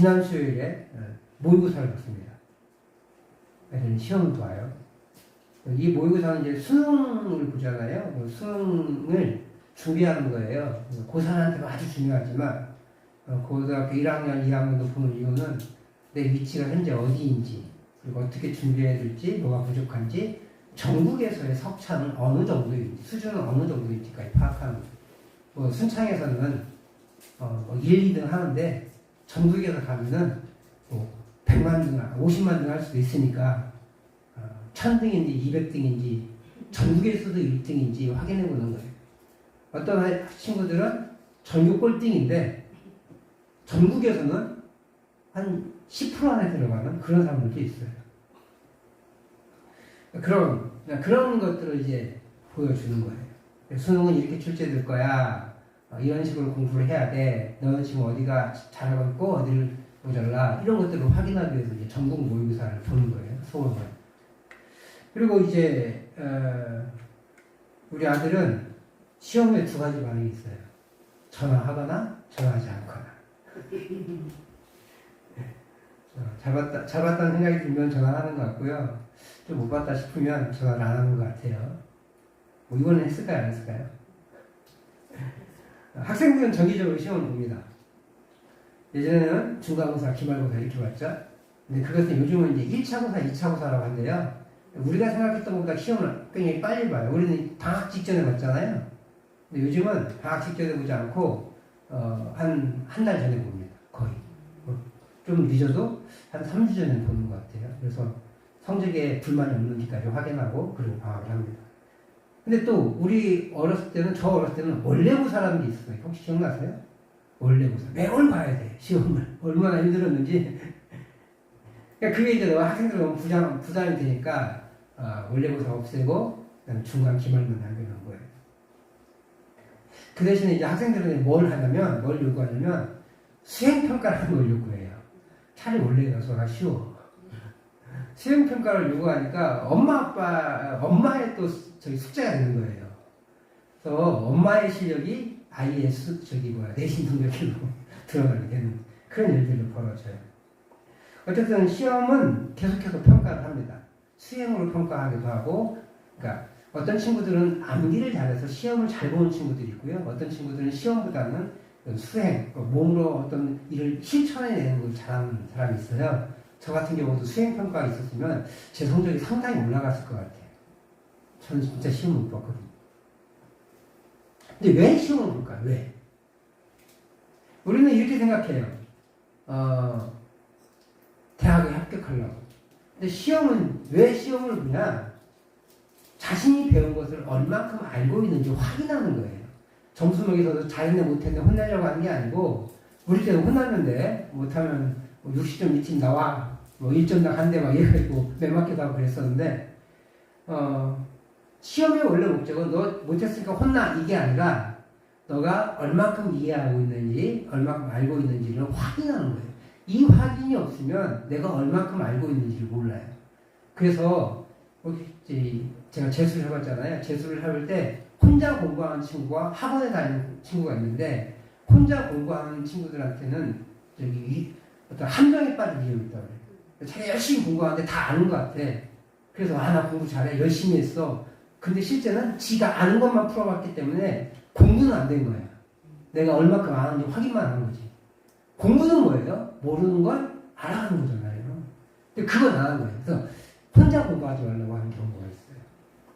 지난 수요일에 모의고사를 봤습니다. 애들은 시험을 봐요. 이 모의고사는 이제 수능을 보잖아요. 수능을 준비하는 거예요. 고3한테는 아주 중요하지만 고등학교 1학년, 2학년도 보는 이유는 내 위치가 현재 어디인지, 그리고 어떻게 준비해야 될지, 뭐가 부족한지, 전국에서의 석차는 어느 정도인지, 수준은 어느 정도인지까지 파악하는 거예요. 뭐 순창에서는 1, 2등 하는데 전국에서 가면은 뭐 100만 등, 50만 등 할 수도 있으니까 1000등인지 200등인지 전국에서도 1등인지 확인해 보는 거예요. 어떤 친구들은 전국 꼴등인데 전국에서는 한 10% 안에 들어가는 그런 사람들도 있어요. 그런 것들을 이제 보여주는 거예요. 수능은 이렇게 출제될 거야. 이런 식으로 공부를 해야 돼. 너는 지금 어디가 잘하고 있고 어디를 모자라. 이런 것들을 확인하기 위해서 이제 전국 모의고사를 보는 거예요. 소원을. 그리고 이제 우리 아들은 시험에 2가지 반응이 있어요. 전화하거나 전화하지 않거나. 잘 봤다는 생각이 들면 전화하는 것 같고요. 좀 못 봤다 싶으면 전화를 안 하는 것 같아요. 뭐 이번엔 했을까요? 안 했을까요? 학생들은 정기적으로 시험을 봅니다. 예전에는 중간고사, 기말고사 이렇게 봤죠. 근데 그것은 요즘은 이제 1차 고사, 2차 고사라고 한대요. 우리가 생각했던 것보다 시험을 굉장히 빨리 봐요. 우리는 방학 직전에 봤잖아요. 근데 요즘은 방학 직전에 보지 않고 한 달 전에 봅니다. 거의. 좀 늦어도 한 3주 전에 보는 것 같아요. 그래서 성적에 불만이 없는지까지 확인하고 그리고 방학을 합니다. 근데 또 우리 어렸을 때는, 저 어렸을 때는 원래고사라는 게 있었어요. 혹시 기억나세요? 원래고사. 매월 봐야 돼, 시험을. 얼마나 힘들었는지. 그러니까 그게 이제 학생들 너무 부담이 되니까 원래고사 없애고 그다음에 중간 기말만 남겨놓은 거예요. 그 대신에 이제 학생들은 뭘 요구하냐면 수행평가라는 걸 요구해요. 차라리 원래고사가 쉬워. 수행평가를 요구하니까 엄마의 또 숙제가 되는 거예요. 그래서 엄마의 실력이 아이의 내신 능력으로 드러나게 되는 그런 일들이 벌어져요. 어쨌든 시험은 계속해서 평가를 합니다. 수행으로 평가하기도 하고, 그러니까 어떤 친구들은 암기를 잘해서 시험을 잘 보는 친구들이 있고요. 어떤 친구들은 시험보다는 수행, 몸으로 어떤 일을 실천해내는 걸 잘하는 사람이 있어요. 저 같은 경우도 수행평가가 있었으면 제 성적이 상당히 올라갔을 것 같아요. 저는 진짜 시험을 못 봤거든요. 근데 왜 시험을 볼까요? 왜? 우리는 이렇게 생각해요. 대학에 합격하려고. 근데 왜 시험을 보냐? 자신이 배운 것을 얼만큼 알고 있는지 확인하는 거예요. 점수 매겨서도 잘했네 못했네 혼내려고 하는 게 아니고, 우리 때는 혼났는데 못하면 60점 미팅 나와, 1점당 한 대 막 이래가지고 매맞기도 하고 그랬었는데, 시험의 원래 목적은 너 못했으니까 혼나 이게 아니라 너가 얼만큼 이해하고 있는지, 얼만큼 알고 있는지를 확인하는 거예요. 이 확인이 없으면 내가 얼만큼 알고 있는지를 몰라요. 그래서 제가 재수를 해봤잖아요. 재수를 해볼 때 혼자 공부하는 친구와 학원에 다니는 친구가 있는데, 혼자 공부하는 친구들한테는 어떤 함정에 빠질 위험이 있다고 그래요. 자기 열심히 공부하는데 다 아는 것 같아. 그래서 나 공부 잘해, 열심히 했어. 근데 실제는 지가 아는 것만 풀어봤기 때문에 공부는 안 된 거야. 내가 얼마큼 아는지 확인만 하는 거지. 공부는 뭐예요? 모르는 걸 알아가는 거잖아요. 근데 그건 안 한 거예요. 그래서 혼자 공부하지 말라고 하는 경우가 있어요.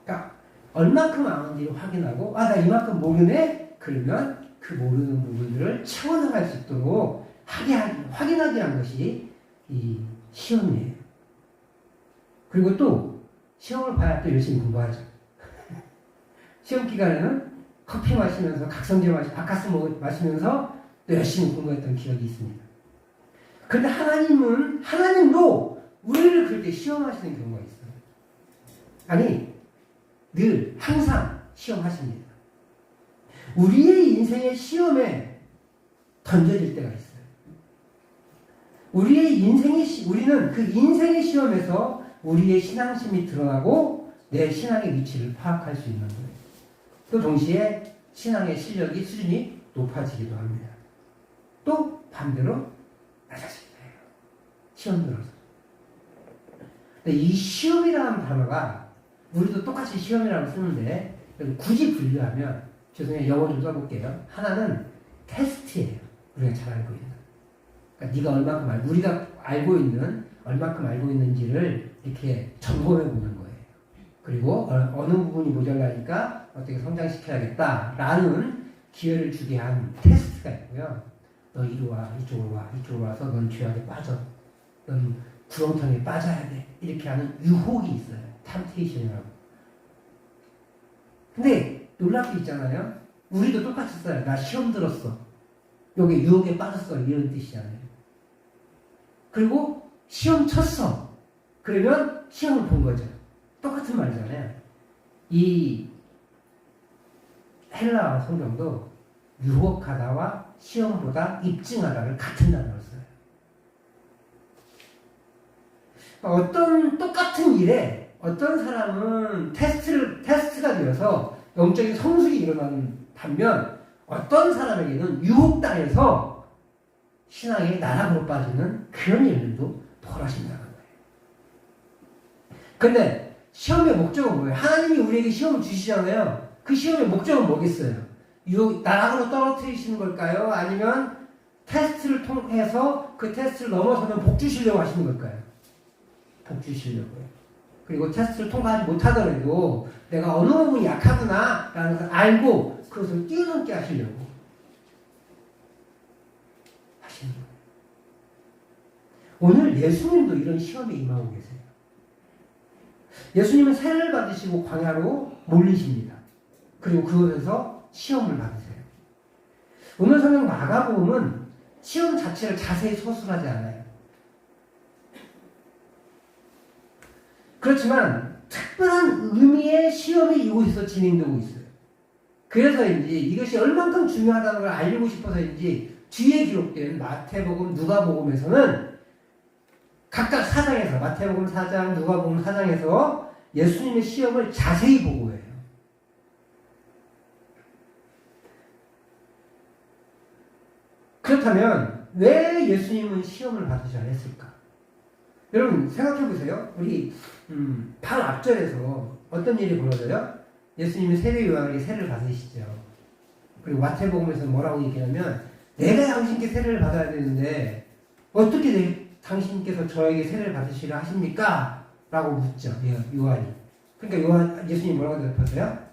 그러니까 얼마큼 아는지를 확인하고, 나 이만큼 모르네? 그러면 그 모르는 부분들을 채워나갈 수 있도록 확인하게 한 것이 이 시험이에요. 그리고 또 시험을 봐야 또 열심히 공부하죠. 시험 기간에는 커피 마시면서 바카스 마시면서 또 열심히 공부했던 기억이 있습니다. 그런데 하나님도 우리를 그렇게 시험하시는 경우가 있어요. 아니, 늘 항상 시험하십니다. 우리의 인생의 시험에 던져질 때가 있어요. 우리는 그 인생의 시험에서 우리의 신앙심이 드러나고 내 신앙의 위치를 파악할 수 있는 거예요. 또 동시에 신앙의 수준이 높아지기도 합니다. 또 반대로 낮아집니다. 시험 들어서. 근데 이 시험이라는 단어가 우리도 똑같이 시험이라고 쓰는데 굳이 분류하면 죄송해요. 영어 좀 써볼게요. 하나는 테스트예요. 우리가 잘 알고 있는. 그러니까 네가 얼마큼 알고 우리가 알고 있는 얼마큼 알고 있는지를 이렇게 점검해 보는 거예요. 그리고 어느 부분이 모자라니까 어떻게 성장시켜야겠다라는 기회를 주게 한 테스트가 있고요. 너 이리 와, 이쪽으로 와, 이쪽으로 와서 넌 죄악에 빠져. 넌 구렁텅이에 빠져야 돼. 이렇게 하는 유혹이 있어요. 템테이션이라고. 근데 놀랍게 있잖아요. 우리도 똑같이 써요. 나 시험 들었어. 여기 유혹에 빠졌어. 이런 뜻이잖아요. 그리고 시험 쳤어. 그러면 시험을 본 거죠. 똑같은 말이잖아요. 이 헬라어 성경도 유혹하다와 시험보다 입증하다를 같은 단어로 써요. 어떤 똑같은 일에 어떤 사람은 테스트가 되어서 영적인 성숙이 일어나는 반면 어떤 사람에게는 유혹당해서 신앙의 나락으로 빠지는 그런 일들도 벌어진다는 거예요. 근데 시험의 목적은 뭐예요? 하나님이 우리에게 시험을 주시잖아요. 그 시험의 목적은 뭐겠어요? 나락으로 떨어뜨리시는 걸까요? 아니면 테스트를 통해서 그 테스트를 넘어서면 복 주시려고 하시는 걸까요? 복 주시려고요. 그리고 테스트를 통과하지 못하더라도 내가 어느 부분이 약하구나 라는 걸 알고 그것을 뛰어넘게 하시려고 하시는 거예요. 오늘 예수님도 이런 시험에 임하고 계세요. 예수님은 세례를 받으시고 광야로 몰리십니다. 그리고 그곳에서 시험을 받으세요. 오늘 성경 마가복음은 시험 자체를 자세히 서술하지 않아요. 그렇지만 특별한 의미의 시험이 이곳에서 진행되고 있어요. 그래서인지 이것이 얼만큼 중요하다는 걸 알리고 싶어서인지 뒤에 기록된 마태복음, 누가복음에서는 각각 사장에서 마태복음 4장, 누가복음 4장에서 예수님의 시험을 자세히 보고해요. 그렇다면 왜 예수님은 시험을 받으셔야 했을까? 여러분 생각해 보세요. 우리 바로 앞절에서 어떤 일이 벌어져요? 예수님이 세례 요한에게 세례를 받으시죠. 그리고 마태복음에서 뭐라고 얘기하냐면 내가 당신께 세례를 받아야 되는데 어떻게 당신께서 저에게 세례를 받으시려 하십니까? 라고 묻죠. 요한이. 그러니까 예수님이 뭐라고 대답하세요?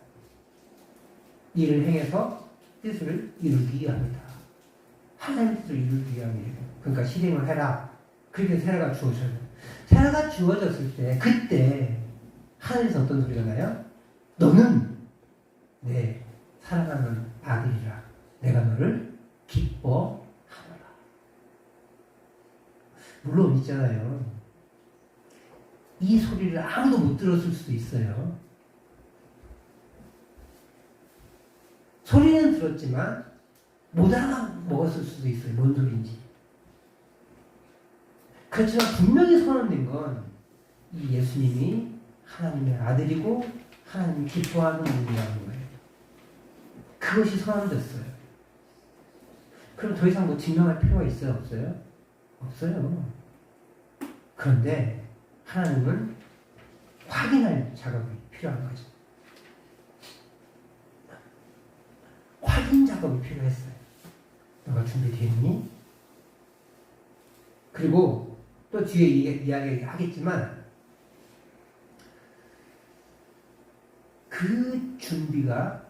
이를 행해서 뜻을 이루기 위함이다. 하나님의 뜻을 이루기 위함이에요. 그러니까 실행을 해라. 그렇게 세례가 주어져요. 세례가 주어졌을 때 그때 하늘에서 어떤 소리가 나요? 너는 내 사랑하는 아들이라. 내가 너를 기뻐하노라. 물론 있잖아요. 이 소리를 아무도 못 들었을 수도 있어요. 소리는 들었지만 못 알아먹었을 수도 있어요. 뭔 소리인지. 그렇지만 분명히 선언된 건 이 예수님이 하나님의 아들이고 하나님이 기뻐하는 분이라는 거예요. 그것이 선언됐어요. 그럼 더 이상 뭐 증명할 필요가 있어요? 없어요? 없어요. 그런데 하나님은 확인할 작업이 필요한 거죠. 확인 작업이 필요했어요. 너가 준비됐니? 그리고 또 뒤에 이야기하겠지만 그 준비가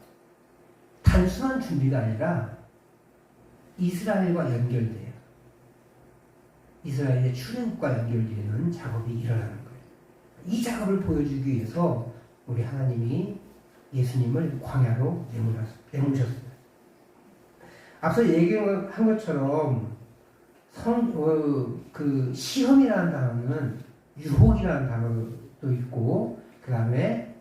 단순한 준비가 아니라 이스라엘과 연결돼요. 이스라엘의 출애굽과 연결되는 작업이 일어나는 거예요. 이 작업을 보여주기 위해서 우리 하나님이 예수님을 광야로 내모셨어요. 앞서 얘기한 것처럼 그 시험이라는 단어는 유혹이라는 단어도 있고 그 다음에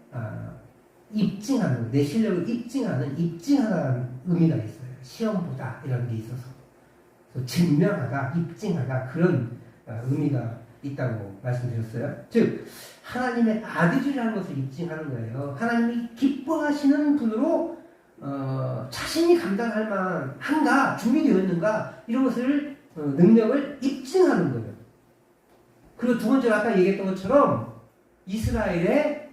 입증하는, 내 실력을 입증하다는 의미가 있어요. 시험보다 이런 게 있어서. 증명하다, 입증하다 그런 의미가 있다고 말씀드렸어요. 즉 하나님의 아들이라는 것을 입증하는 거예요. 하나님이 기뻐하시는 분으로 자신이 감당할 만한가, 준비되어 있는가 이런 것을 능력을 입증하는 거예요. 그리고 두 번째로 아까 얘기했던 것처럼 이스라엘의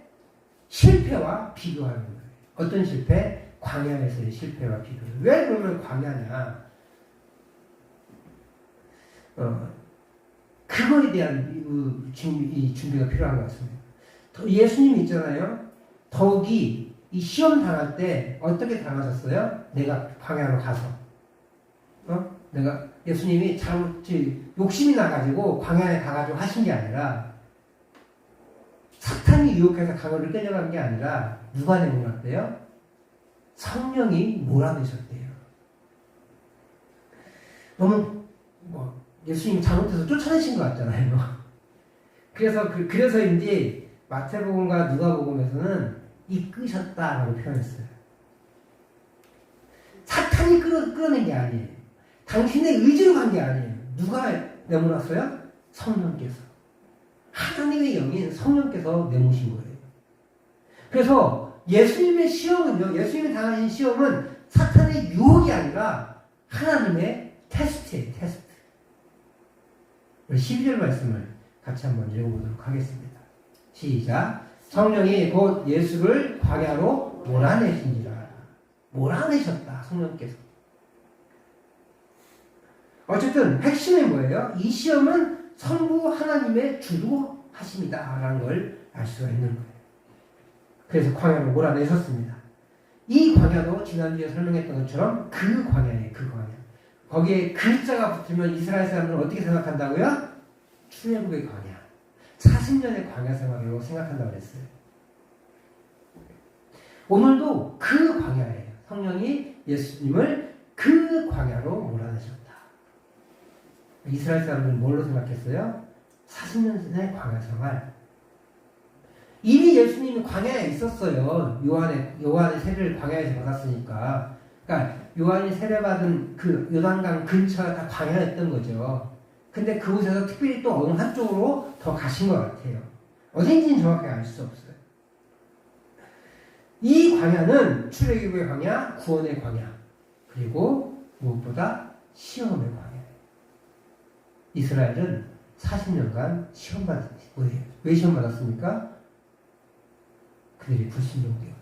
실패와 비교하는 거예요. 어떤 실패? 광야에서의 실패와 비교. 왜 그러면 광야냐? 그거에 대한 준비가 필요한 것 같습니다. 예수님 있잖아요. 더욱이 이 시험 당할 때 어떻게 당하셨어요? 내가 광야로 가서. 내가 예수님이 욕심이 나가지고 광야에 가가지고 하신 게 아니라 사탄이 유혹해서 강을 끌려간 게 아니라 누가 내몰았대요? 성령이 몰아내셨대요. 너무 예수님이 잘못해서 쫓아내신 것 같잖아요. 그래서인지 마태복음과 누가복음에서는 이끄셨다라고 표현했어요. 사탄이 끌어낸 게 아니에요. 당신의 의지로 간 게 아니에요. 누가 내몰았어요? 성령께서. 하나님의 영인 성령께서 내모신 거예요. 그래서 예수님의 시험은요, 예수님이 당하신 시험은 사탄의 유혹이 아니라 하나님의 테스트예요, 테스트. 12절 말씀을 같이 한번 읽어보도록 하겠습니다. 시작. 성령이 곧 예수를 광야로 몰아내신지라. 몰아내셨다, 성령께서. 어쨌든 핵심이 뭐예요? 이 시험은 성부 하나님의 주도하심이다 라는 걸 알 수가 있는 거예요. 그래서 광야로 몰아내셨습니다. 이 광야도 지난주에 설명했던 것처럼 그 광야예요. 그 광야. 거기에 글자가 붙으면 이스라엘 사람들은 어떻게 생각한다고요? 출애굽의 광야. 40년의 광야 생활이라고 생각한다고 그랬어요. 오늘도 그 광야예요. 성령이 예수님을 그 광야로 몰아내셨다. 이스라엘 사람들은 뭘로 생각했어요? 40년의 광야 생활. 이미 예수님이 광야에 있었어요. 요한의 세례를 광야에서 받았으니까. 그러니까 요한이 세례받은 그 요단강 근처가 다 광야였던 거죠. 근데 그곳에서 특별히 또 어느 한쪽으로 더 가신 것 같아요. 어딘지는 정확하게 알 수 없어요. 이 광야는 출애굽의 광야, 구원의 광야, 그리고 무엇보다 시험의 광야. 이스라엘은 40년간 시험 받았어요. 왜 시험 받았습니까? 그들이 불신종 때문에.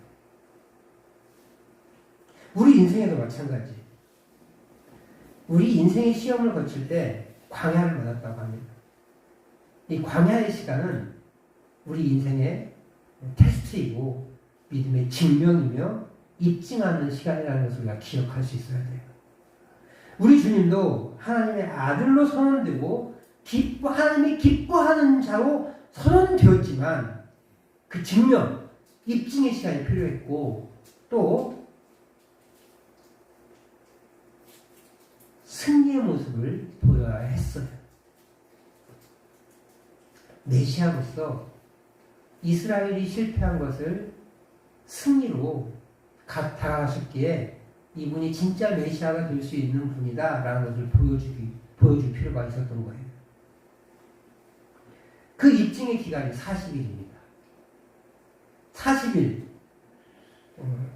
우리 인생에도 마찬가지. 우리 인생의 시험을 거칠 때 광야를 받았다고 합니다. 이 광야의 시간은 우리 인생의 테스트이고 믿음의 증명이며 입증하는 시간이라는 것을 우리가 기억할 수 있어야 돼요. 우리 주님도 하나님의 아들로 선언되고 하나님이 기뻐하는 자로 선언되었지만 그 증명, 입증의 시간이 필요했고 또 승리의 모습을 보여야 했어요. 메시아로서 이스라엘이 실패한 것을 승리로 다가가셨기에 이분이 진짜 메시아가 될 수 있는 분이다 라는 것을 보여줄 필요가 있었던 거예요. 그 입증의 기간이 40일입니다. 40일.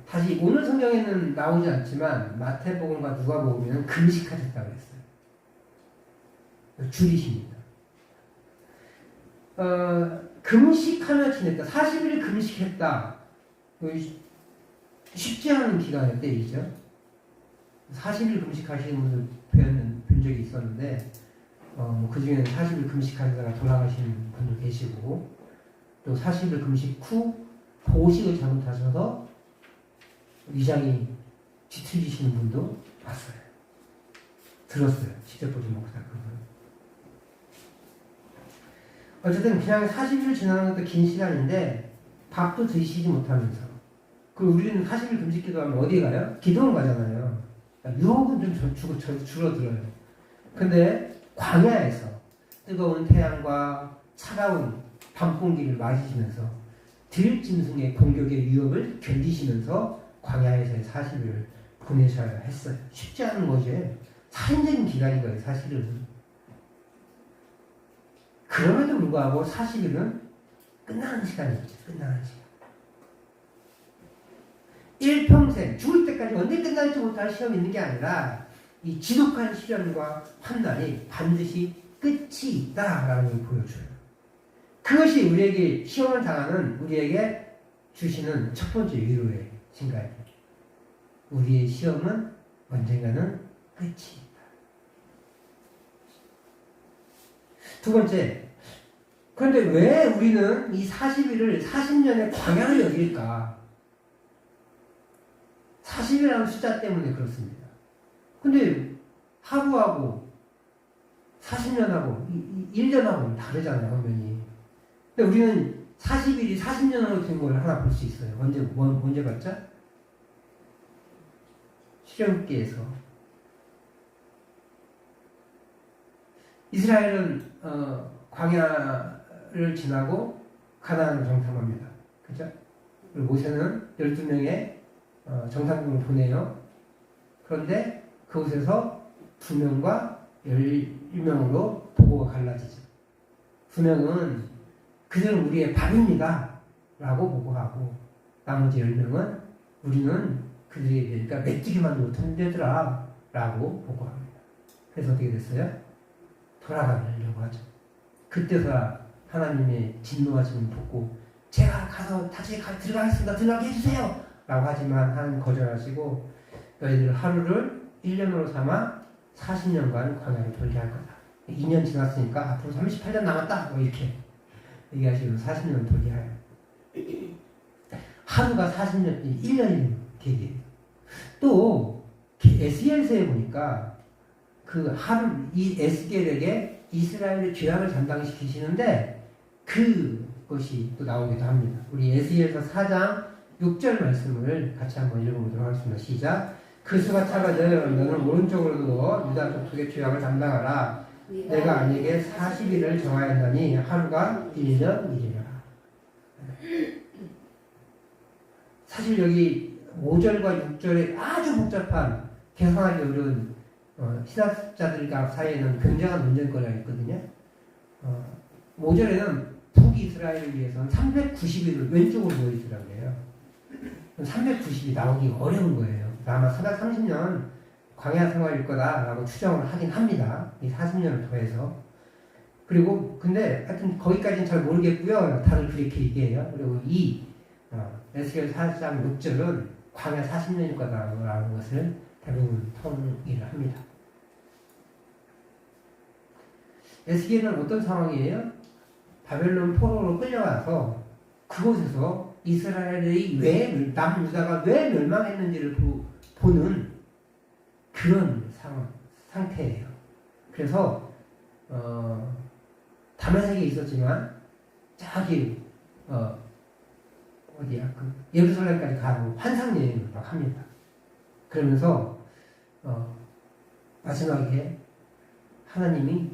다시 오늘 성경에는 나오지 않지만 마태복음과 누가복음에는 금식하셨다고 했어요. 줄이십니다. 금식하며 지냈다. 40일 금식했다. 쉽지 않은 기간의 때이죠. 40일 금식하시는 분들 본 적이 있었는데 그 중에는 40일 금식하다가 돌아가시는 분도 계시고 또 40일 금식 후 보식을 잘못하셔서 위장이 뒤틀리시는 분도 봤어요. 들었어요. 직접 보지 못하고. 어쨌든 그냥 40일 지나는 것도 긴 시간인데 밥도 드시지 못하면서 그리고 우리는 40일 금식 기도하면 어디에 가요? 기도원 가잖아요. 유혹은 좀 줄어들어요. 근데 광야에서 뜨거운 태양과 차가운 밤 공기를 맞으시면서 들짐승의 공격의 위협을 견디시면서 광야에서의 40일을 보내셔야 했어요. 쉽지 않은 거지. 살인적인 기간인 거예요, 사실은. 그럼에도 불구하고 40일은 끝나는 시간이죠. 끝나는 시간. 일평생 죽을 때까지 언제 끝날지 못할 시험이 있는 게 아니라 이 지독한 시련과 환난이 반드시 끝이 있다라는 걸 보여줘요. 그것이 우리에게 시험을 당하는 우리에게 주시는 첫 번째 위로의 생각입니다. 우리의 시험은 언젠가는 끝이 있다. 두 번째, 그런데 왜 우리는 이 40일을 40년의 광야를 여길까? 40이라는 숫자 때문에 그렇습니다. 근데 하루하고 40년하고 1년하고는 다르잖아요, 화면이. 근데 우리는 40일이 40년으로 된 걸 하나 볼 수 있어요. 언제 봤죠? 출애굽기에서 이스라엘은 광야를 지나고 가나안을 정탐합니다. 그죠? 그리고 모세는 12명의 정탐꾼을 보내요. 그런데 그곳에서 2명과 11명으로 보고가 갈라지죠. 2명은 그들은 우리의 밥입니다 라고 보고하고, 나머지 10명은 우리는 그들에게 그러니까 메뚜기만 못하는 데더라 라고 보고합니다. 그래서 어떻게 됐어요? 돌아가려고 하죠. 그때서야 하나님의 진노하심을 듣고 제가 가서 다시 들어가겠습니다. 들어가게 해주세요 라고 하지만 하나님 거절하시고, 너희들 하루를 1년으로 삼아 40년간 광야를 돌게 할 거다. 2년 지났으니까 앞으로 38년 남았다 뭐 이렇게 얘기하시고 40년 돌게 해요. 하루가 40년, 1년이 되게. 또 에스겔서에 보니까 그 하루 이 에스겔에게 이스라엘의 죄악을 담당시키시는데 그것이 또 나오기도 합니다. 우리 에스겔서 4장 6절 말씀을 같이 한번 읽어보도록 하겠습니다. 시작. 그 수가 차가들 너는 오른쪽으로도 유다 족속의 죄악을 담당하라. 내가 아내에게 40일을 정하였나니 하루가 1년이리라. 사실 여기 5절과 6절에 아주 복잡한 계산하기 어려운 신학자들 사이에는 굉장한 논쟁거리가 있거든요. 5절에는 북이스라엘을 위해서는 390일을 왼쪽으로 보여주라고 해요. 390이 나오기 어려운 거예요. 아마 430년 광야 생활일 거다라고 추정을 하긴 합니다. 이 40년을 더해서. 그리고 근데 하여튼 거기까지는 잘 모르겠고요. 다들 그렇게 얘기해요. 그리고 이 에스겔 4장 6절은 광야 40년일 거다라는 것을 대부분 통일을 합니다. 에스겔은 어떤 상황이에요? 바벨론 포로로 끌려와서 그곳에서 이스라엘의 남유다가 왜 멸망했는지를 보는 그런 상태예요. 그래서 다메섹에 있었지만 저기 어디야 예루살렘까지 가고 환상 여행을 막 합니다. 그러면서 마지막에 하나님이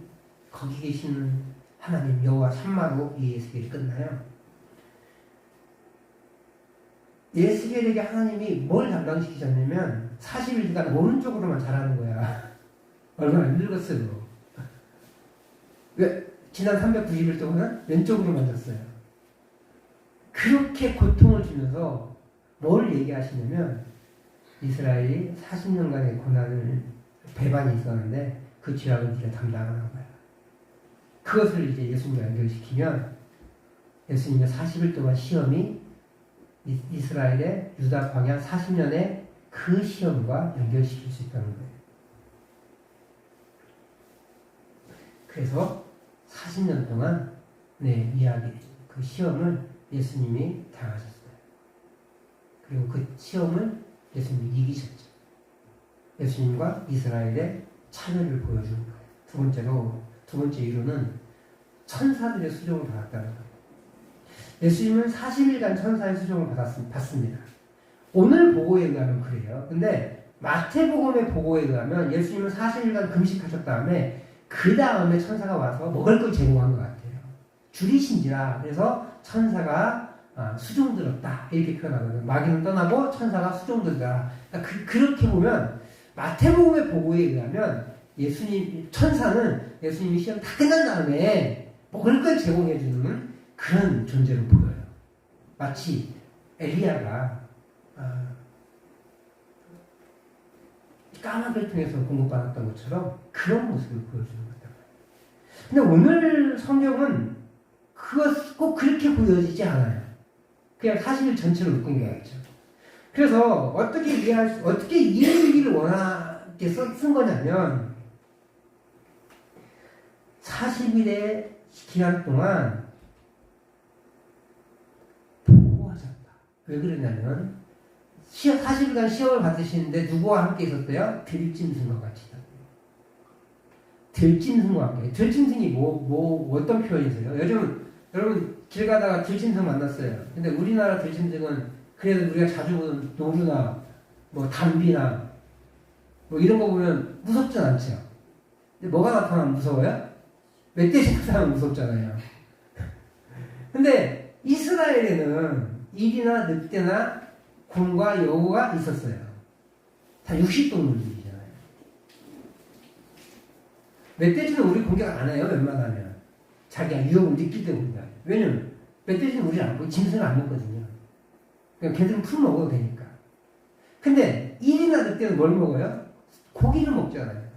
거기 계시는 하나님 여호와 샴마로 이 에스겔이 끝나요. 에스겔에게 하나님이 뭘 담당시키셨냐면 40일간 오른쪽으로만 자라는 거야. 얼마나 늙었어요. 왜? 지난 390일 동안은 왼쪽으로만 잤어요. 그렇게 고통을 주면서 뭘 얘기하시냐면 이스라엘이 40년간의 고난을 배반이 있었는데 그 죄악을 네가 담당하는 거야. 그것을 이제 예수님과 연결시키면 예수님의 40일 동안 시험이 이스라엘의 유다 광야 40년의 그 시험과 연결시킬 수 있다는 거예요. 그래서 40년 동안 이야기, 그 시험을 예수님이 당하셨어요. 그리고 그 시험을 예수님이 이기셨죠. 예수님과 이스라엘의 차별을 보여주는 거예요. 두 번째 이유는 천사들의 수종을 받았다는 거예요. 예수님은 40일간 천사의 수종을 받습니다. 오늘 보고에 의하면 그래요. 근데 마태복음의 보고에 의하면 예수님은 40일간 금식하셨 다음에 그 다음에 천사가 와서 먹을 걸 제공한 것 같아요. 줄이신지라. 그래서 천사가 수종들었다 이렇게 표현하거든요. 마귀는 떠나고 천사가 수종들다. 그러니까 그렇게 보면 마태복음의 보고에 의하면 천사는 예수님이 시험 다 끝난 다음에 먹을 걸 제공해주는 그런 존재로 보여요. 마치 엘리야가 까마귀를 통해서 공급받았던 것처럼 그런 모습을 보여주는 거다. 근데 오늘 성경은 그것 꼭 그렇게 보여지지 않아요. 그냥 사실 전체를 묶은 게아니죠. 그래서 어떻게 이해하기를 원하게 쓴 거냐면 40일의 기간 동안 보호하셨다. 왜 그러냐면 40일간 시험을 받으시는데 누구와 함께 있었어요? 들짐승과 같이. 들짐승과 함께. 들짐승이 어떤 표현이세요? 여러분 길 가다가 들짐승 만났어요. 근데 우리나라 들짐승은 그래도 우리가 자주 보는 노루나 뭐 담비나 뭐 이런 거 보면 무섭진 않죠. 근데 뭐가 나타나면 무서워요? 멧돼지 나타나면 무섭잖아요. 근데 이스라엘에는 일이나 늑대나 곰과 여우가 있었어요. 다 육식동물들이잖아요. 멧돼지는 우리 공격 안 해요, 웬만하면. 자기가 위협을 느끼기 때문이다. 왜냐면 멧돼지는 우리 안 먹고 짐승을 안 먹거든요. 그냥 걔들은 풀 먹어도 되니까. 근데 일이나 늑대는 뭘 먹어요? 고기를 먹잖아요.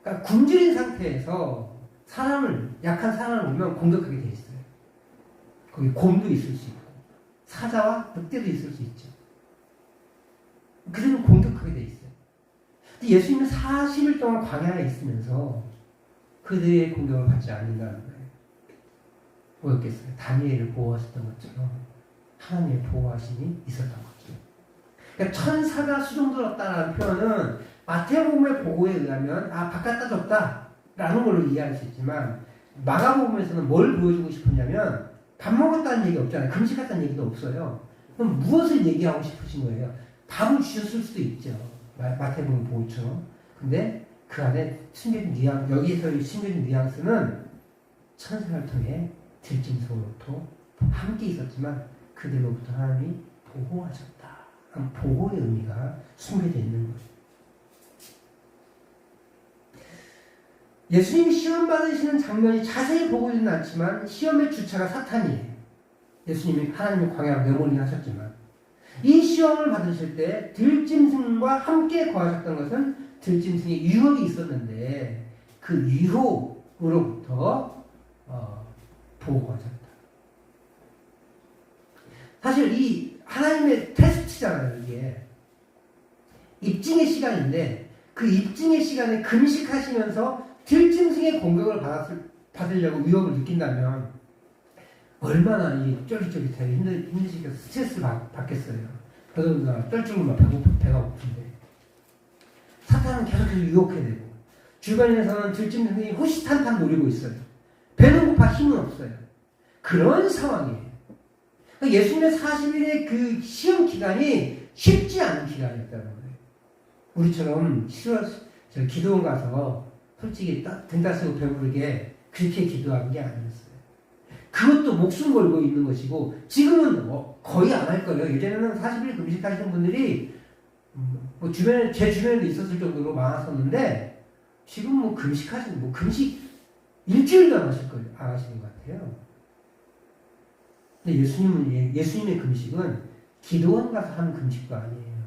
그러니까 굶주린 상태에서 약한 사람을 보면 공격하게 돼 있어요. 거기 곰도 있을 수 있고, 사자와 늑대도 있을 수 있죠. 그들은 공격하게 돼 있어요. 근데 예수님은 40일 동안 광야에 있으면서 그들의 공격을 받지 않는다는 거예요. 뭐였겠어요? 다니엘을 보호하셨던 것처럼 하나님의 보호하심이 있었던 거죠. 그러니까 천사가 수종들었다는 표현은 마태복음의 보고에 의하면 바깥 따졌다라는 걸로 이해할 수 있지만 마가복음에서는 뭘 보여주고 싶었냐면 밥 먹었다는 얘기 없잖아요. 금식했다는 얘기도 없어요. 그럼 무엇을 얘기하고 싶으신 거예요? 밥을 주셨을 수도 있죠. 마태복음 보고처럼. 근데 그 안에 여기서 숨겨진 뉘앙스는 천사를 통해 들짐승으로부터 함께 있었지만 그들로부터 하나님이 보호하셨다. 보호의 의미가 숨겨져 있는 거죠. 예수님이 시험 받으시는 장면이 자세히 보고는 않지만 시험의 주체가 사탄이에요. 예수님이 하나님의 광야로 내몰리 하셨지만 이 시험을 받으실 때 들짐승과 함께 거하셨던 것은 들짐승의 유혹이 있었는데 그 유혹으로부터 보호하셨다. 사실 이 하나님의 테스트잖아요. 이게 입증의 시간인데 그 입증의 시간에 금식하시면서 들짐승의 공격을 받으려고 위협을 느낀다면 얼마나 이 쫄깃쫄깃하게 힘드시겠어요. 스트레스를 받겠어요. 그러다 쩔쩔만 배가 고픈데 사탄은 계속해서 유혹해내고 주변에서는 들짐승이 호시탄탄 노리고 있어요. 배는 고파 힘은 없어요. 그런 상황이에요. 예수님의 40일의 그 시험 기간이 쉽지 않은 기간이었다는 거예요. 우리처럼 기도원 가서 솔직히 등 따스고 배부르게 그렇게 기도하는 게 아니었어요. 그것도 목숨 걸고 있는 것이고 지금은 거의 안 할 거예요. 예전에는 40일 금식하시는 분들이 제 주변에도 있었을 정도로 많았었는데 지금 금식 일주일도 안 하실 거예요. 안 하시는 것 같아요. 근데 예수님의 금식은 기도원 가서 하는 금식도 아니에요.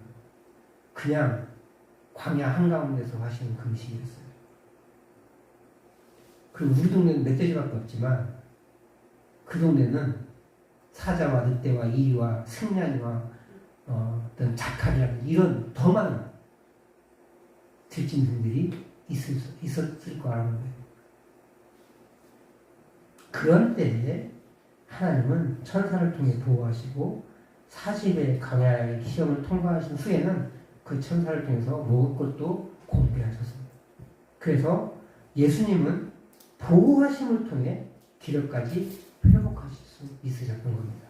그냥 광야 한가운데서 하시는 금식이었어요. 그리고 우리 동네는 멧돼지밖에 없지만 그 동네는 사자와 늑대와 이와 승냥이와 어떤 자칼이라는 이런 더 많은 들짐승들이 있었을 거라는 거예요. 그런 때에 하나님은 천사를 통해 보호하시고 40의 광야의 시험을 통과하신 후에는 그 천사를 통해서 먹을 것도 공개하셨습니다. 그래서 예수님은 보호하심을 통해 기력까지 회복하실 수 있으셨던 겁니다.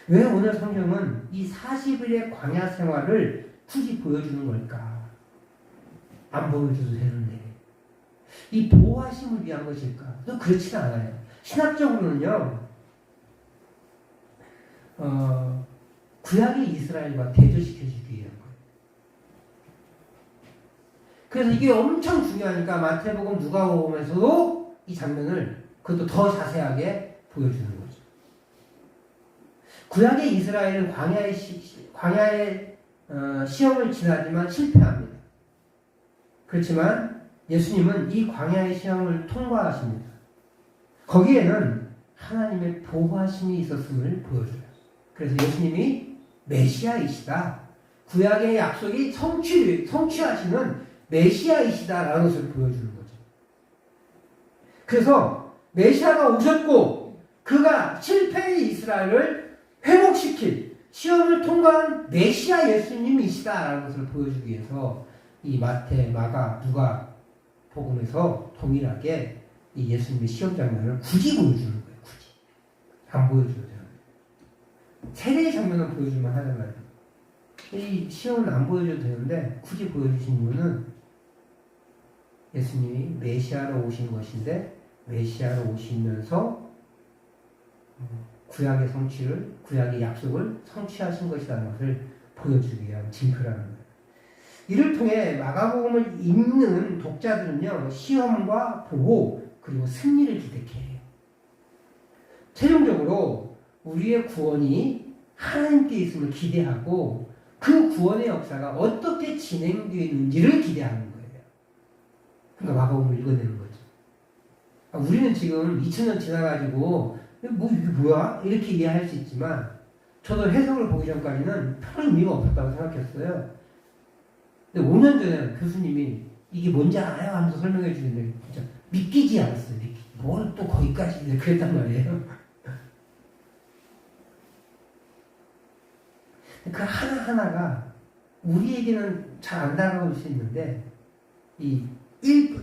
왜 오늘 성경은 이 40일의 광야 생활을 굳이 보여주는 걸까? 안 보여줘도 되는데. 이 보호하심을 위한 것일까? 또 그렇지는 않아요. 신학적으로는요, 구약의 이스라엘과 대조시켜주기 위한 거예요. 그래서 이게 엄청 중요하니까 마태복음, 누가복음에서도 이 장면을 그것도 더 자세하게 보여주는 거죠. 구약의 이스라엘은 광야의 시험을 지나지만 실패합니다. 그렇지만 예수님은 이 광야의 시험을 통과하십니다. 거기에는 하나님의 보호하심이 있었음을 보여줘요. 그래서 예수님이 메시아이시다. 구약의 약속이 성취하시는 메시아이시다라는 것을 보여주는 거죠. 그래서 메시아가 오셨고 그가 실패의 이스라엘을 회복시킬 시험을 통과한 메시아 예수님이시다라는 것을 보여주기 위해서 이 마태, 마가, 누가 복음에서 동일하게 이 예수님의 시험 장면을 굳이 보여주는 거예요. 굳이. 안 보여줘도 돼요. 세례의 장면은 보여주면 하잖아요. 이 시험은 안 보여줘도 되는데 굳이 보여주신 이유는 예수님이 메시아로 오신 것인데 메시아로 오시면서 구약의 성취를, 구약의 약속을 성취하신 것이라는 것을 보여주기 위한 징표라는 거예요. 이를 통해 마가복음을 읽는 독자들은요, 시험과 보호, 그리고 승리를 기대케 해요. 최종적으로 우리의 구원이 하나님께 있음을 기대하고 그 구원의 역사가 어떻게 진행되는지를 기대하는 거예요. 그러니까 마가복음을 읽어내는 거죠. 우리는 지금 2000년 지나가지고 뭐 이게 뭐야? 이렇게 이해할 수 있지만 저도 해석을 보기 전까지는 별 의미가 없었다고 생각했어요. 근데 5년 전에 교수님이 이게 뭔지 알아요? 하면서 설명해 주는데 진짜 믿기지 않았어요. 뭘 또 거기까지 그랬단 말이에요. 그 하나하나가 우리에게는 잘 안 다가올 수 있는데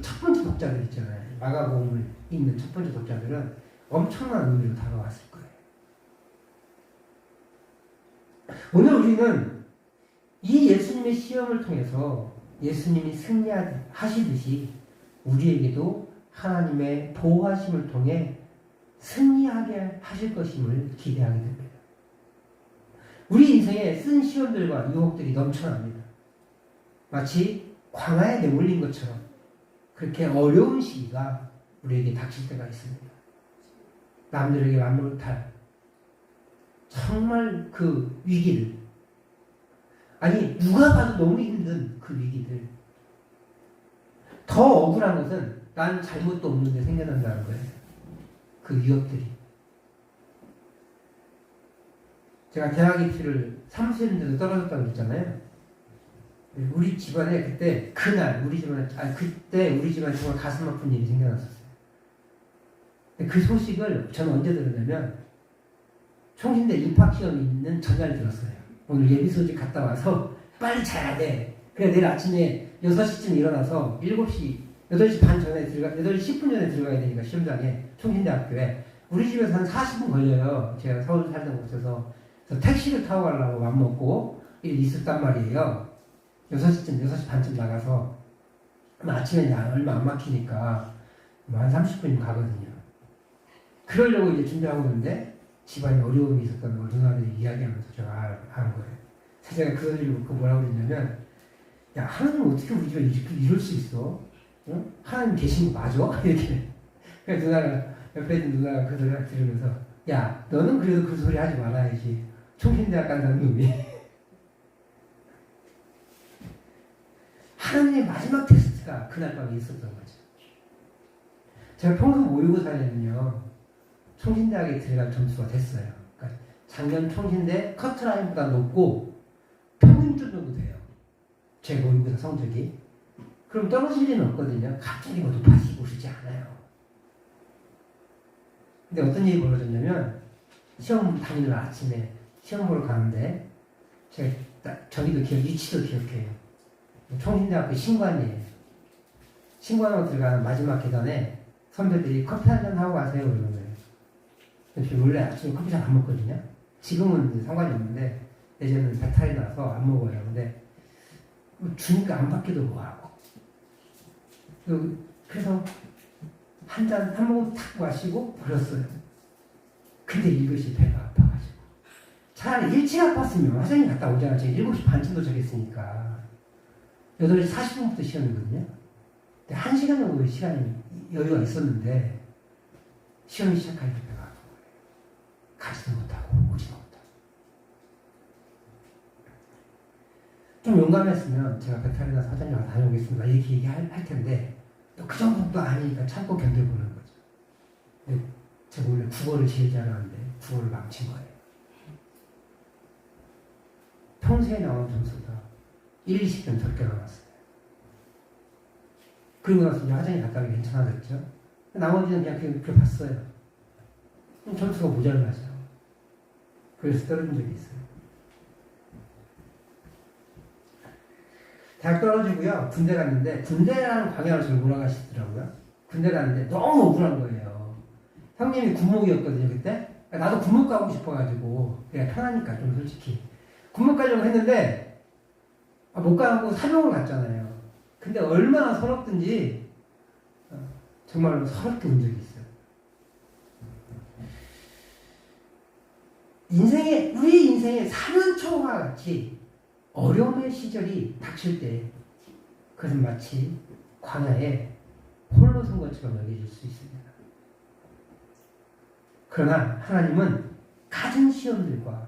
첫 번째 독자들 있잖아요. 마가복음을 읽는 첫 번째 독자들은 엄청난 의미로 다가왔을 거예요. 오늘 우리는 이 예수님의 시험을 통해서 예수님이 승리하시듯이 우리에게도 하나님의 보호하심을 통해 승리하게 하실 것임을 기대하게 됩니다. 우리 인생에 쓴 시험들과 유혹들이 넘쳐납니다. 마치 광야에 내몰린 것처럼 그렇게 어려운 시기가 우리에게 닥칠 때가 있습니다. 남들에게 말 못할 정말 그 위기들, 아니 누가 봐도 너무 힘든 그 위기들, 더 억울한 것은 난 잘못도 없는데 생겨난다는 거예요. 그 위협들이. 제가 대학 입시를 사무실인데도 떨어졌다고 그랬잖아요. 우리 집안에 그때 우리 집안에 정말 가슴 아픈 일이 생겨났었어요. 그 소식을 저는 언제 들었냐면 총신대 입학시험이 있는 전날 들었어요. 오늘 예비소집 갔다 와서 빨리 자야 돼. 그래 내일 아침에 6시쯤 일어나서 8시 반 전에 8시 10분 전에 들어가야 되니까 시험장에 총신대학교에 우리 집에서 한 40분 걸려요. 제가 서울 살던 곳에서. 그래서 택시를 타고 가려고 맘먹고 있었단 말이에요. 6시 반쯤 나가서 아침에 얼마 안 막히니까 한 30분이면 가거든요. 그러려고 이제 준비하고 있는데 집안에 어려움이 있었다는 걸 누나들이 이야기하면서 제가 아는 거예요. 그래서 제가 그 소리를 듣고 뭐라고 그랬냐면, 야, 하나님 어떻게 우리 집에 이럴 수 있어? 응? 하나님 계신 거 맞아? 이렇게. 그래서 옆에 있는 누나가 그 소리를 들으면서, 야, 너는 그래도 그 소리 하지 말아야지. 총신대학 간다는 놈이. 하나님의 마지막 테스트가 그날 밤에 있었던 거죠. 제가 평소 모의고사에는요, 총신대학에 들어갈 점수가 됐어요. 그러니까 작년 총신대 커트라인보다 높고 평균점 정도 돼요. 제 모의고사 성적이. 그럼 떨어질 리는 없거든요. 갑자기 뭐 높아지고 싶지 않아요. 근데 어떤 일이 벌어졌냐면 시험 당일날 아침에 시험 보러 가는데 제가 위치도 기억해요. 총신대학교 신관이에요. 신관으로 들어가는 마지막 계단에 선배들이 커피 한잔 하고 가세요. 이러는 거예요. 원래 아침에 커피 잘 안 먹거든요. 지금은 상관이 없는데 예전에는 배탈이 나서 안 먹어요. 근데 주니까 안 받기도 뭐하고. 그래서 한 모금 탁 마시고 버렸어요. 근데 이것이 배가 아파가지고. 차라리 일찍 아팠으면 화장실 갔다 오잖아. 제가 7시 반쯤 도착했으니까. 8시 40분부터 시험이거든요. 근데 1시간 정도의 시간이 여유가 있었는데 시험이 시작하니까 배가 아픈 거예요. 가지도 못하고 오지도 못하고. 좀 용감했으면 제가 배탈이나 사장님 가서 다녀오겠습니다. 이렇게 얘기할 텐데 또 그 정도도 아니니까 참고 견뎌보는 거죠. 근데 제가 원래 국어를 제일 잘하는데 국어를 망친 거예요. 평소에 나온 점수보다 1, 20점 적게 나왔어요. 그리고 나서 이제 화장이 갔다가 괜찮아졌죠. 나머지는 그냥 그렇게 봤어요. 점수가 모자라죠. 그래서 떨어진 적이 있어요. 대학 떨어지고요. 군대 갔는데 군대라는 광야를 저를 몰아가시더라고요. 군대 갔는데 너무 억울한 거예요. 형님이 군목이었거든요 그때. 나도 군목 가고 싶어가지고 그냥 편하니까 좀 솔직히 군목 가려고 했는데 못 가고 사병을 갔잖아요. 근데 얼마나 서럽든지 정말로 서럽게 온 적이 있어요. 우리 인생의 사면초와 같이 어려움의 시절이 닥칠 때 그것은 마치 광야에 홀로 선 것처럼 여겨질 수 있습니다. 그러나 하나님은 갖은 시험들과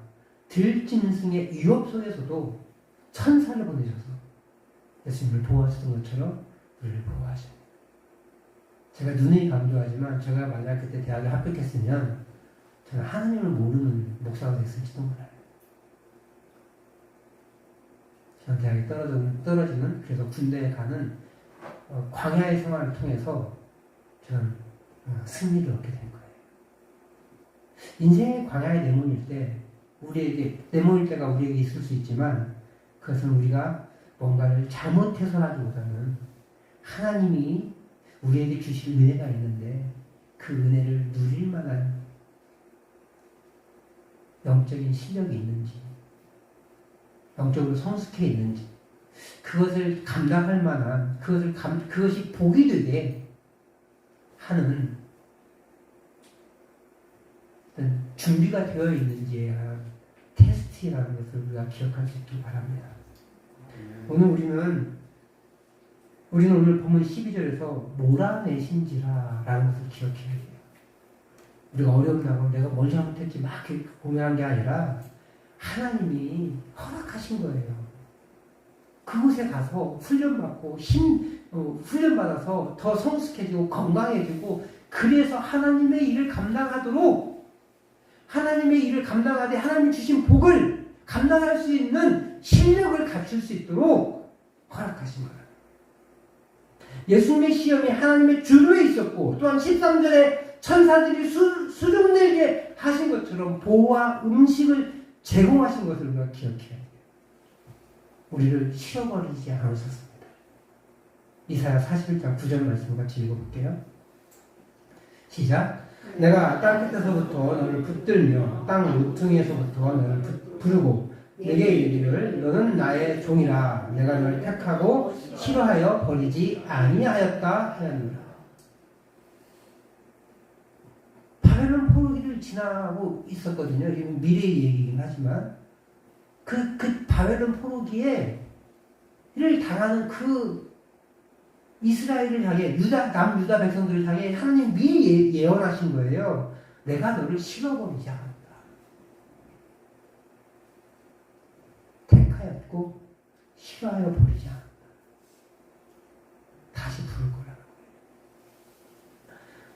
들짐승의 위협 속에서도 천사를 보내셔서 예수님을 보호하셨던 것처럼 우리를 보호하십니다. 제가 누누이 강조하지만 제가 만약 그때 대학을 합격했으면 저는 하나님을 모르는 목사가 됐을지도 몰라요. 저는 대학에 떨어지는 그래서 군대에 가는 광야의 생활을 통해서 저는 승리를 얻게 된 거예요. 인생의 광야에 내몰릴 때 내몰릴 때가 우리에게 있을 수 있지만 그것은 우리가 뭔가를 잘못해서라기보다는 하나님이 우리에게 주실 은혜가 있는데 그 은혜를 누릴 만한 영적인 실력이 있는지 영적으로 성숙해 있는지 그것을 감당할 만한 그것이 복이 되게 하는 준비가 되어 있는지에 대한 테스트라는 것을 우리가 기억할 수 있길 바랍니다. 오늘 우리는 오늘 본문 12절에서 몰아내신지라 라는 것을 기억해야 돼요. 우리가 어렵다고 내가 뭘 잘못했지 막 고민한 게 아니라 하나님이 허락하신 거예요. 그곳에 가서 훈련받고 훈련받아서 더 성숙해지고 건강해지고 그래서 하나님의 일을 감당하되 하나님 주신 복을 감당할 수 있는 실력을 갖출 수 있도록 허락하신 거예요. 예수님의 시험이 하나님의 주도에 있었고 또한 13절에 천사들이 수종되게 하신 것처럼 보호와 음식을 제공하신 것을 우리가 기억해야 돼요. 우리를 실어버리지 않으셨습니다. 이사야 41장 9절 말씀 같이 읽어볼게요. 시작. 내가 땅 끝에서부터 너를 붙들며 땅 모퉁이에서부터 너를 부르고 내게 이르기를 너는 나의 종이라 내가 너를 택하고 싫어하여 버리지 아니하였다 하였노라. 바벨론 포로기를 지나고 있었거든요. 이건 미래의 얘기이긴 하지만 그 바벨론 포로기에 를 당하는 그 이스라엘을 향해 남유다 백성들을 향해 하나님 미리 예언하신 거예요. 내가 너를 실어버리지 않았다. 택하였고 싫어하여 버리지 않았다. 다시 부를 거라는 거예요.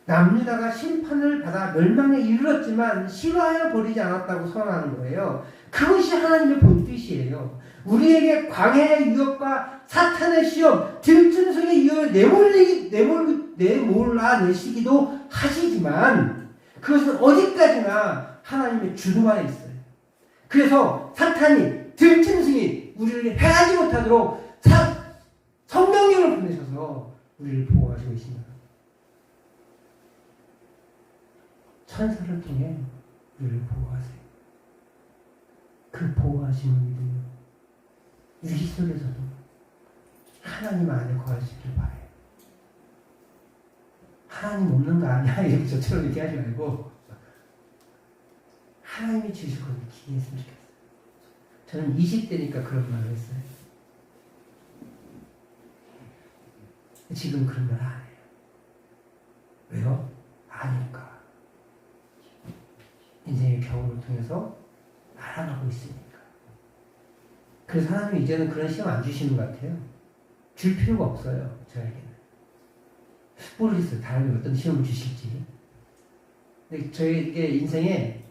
남유다가 심판을 받아 멸망에 이르렀지만 싫어하여 버리지 않았다고 선언하는 거예요. 그것이 하나님의 본뜻이에요. 우리에게 광야의 유혹과 사탄의 시험, 들짐승의 유혹을 내몰아내시기도 하시지만 그것은 어디까지나 하나님의 주도 안에 있어요. 그래서 사탄이, 들짐승이 우리를 해하지 못하도록 성령님을 보내셔서 우리를 보호하시고 계십니다. 천사를 통해 우리를 보호하세요. 그 보호하심을 믿으며 위기 속에서도 하나님 안에 거할 수 있길 바래요. 하나님 없는 거 아니야? 이렇게 저처럼 이렇게 하지 말고 하나님이 주실 걸 기대했으면 좋겠어요. 저는 20대니까 그런 말을 했어요. 지금 그런 말 안 해요. 왜요? 아니까. 인생의 경험을 통해서 알아가고 있으니까. 그래서 하나님이 이제는 그런 시험 안 주시는 것 같아요. 줄 필요가 없어요. 저에게는. 모르겠어요. 다음에 어떤 시험을 주실지. 근데 저에게 인생에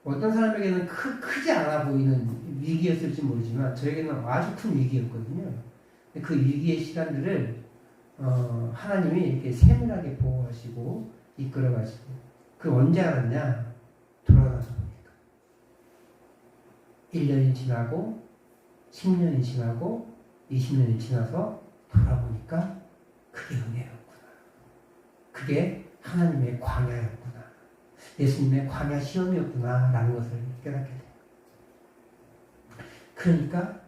어떤 사람에게는 크지 않아 보이는 위기였을지 모르지만 저에게는 아주 큰 위기였거든요. 근데 그 위기의 시간들을 하나님이 이렇게 세밀하게 보호하시고 이끌어가시고 그 언제 알았냐? 돌아가서 보니까 1년이 지나고 10년이 지나고 20년이 지나서 돌아보니까 그게 은혜였구나. 그게 하나님의 광야였구나. 예수님의 광야 시험이었구나 라는 것을 깨닫게 돼요. 그러니까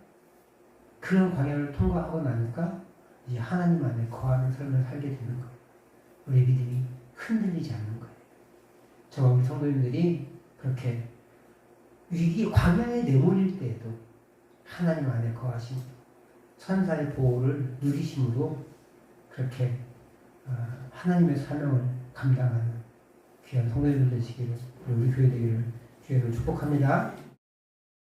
그런 광야를 통과하고 나니까 이제 하나님 안에 거하는 삶을 살게 되는 거예요. 우리 믿음이 흔들리지 않는 거예요. 저와 우리 성도님들이 그렇게 위기 광야에 내몰릴 때에도 하나님 안에 거하시고 천사의 보호를 누리심으로 그렇게 하나님의 사명을 감당하는 귀한 성도님들 되시기를 우리 교회 되기를 주님으로 축복합니다.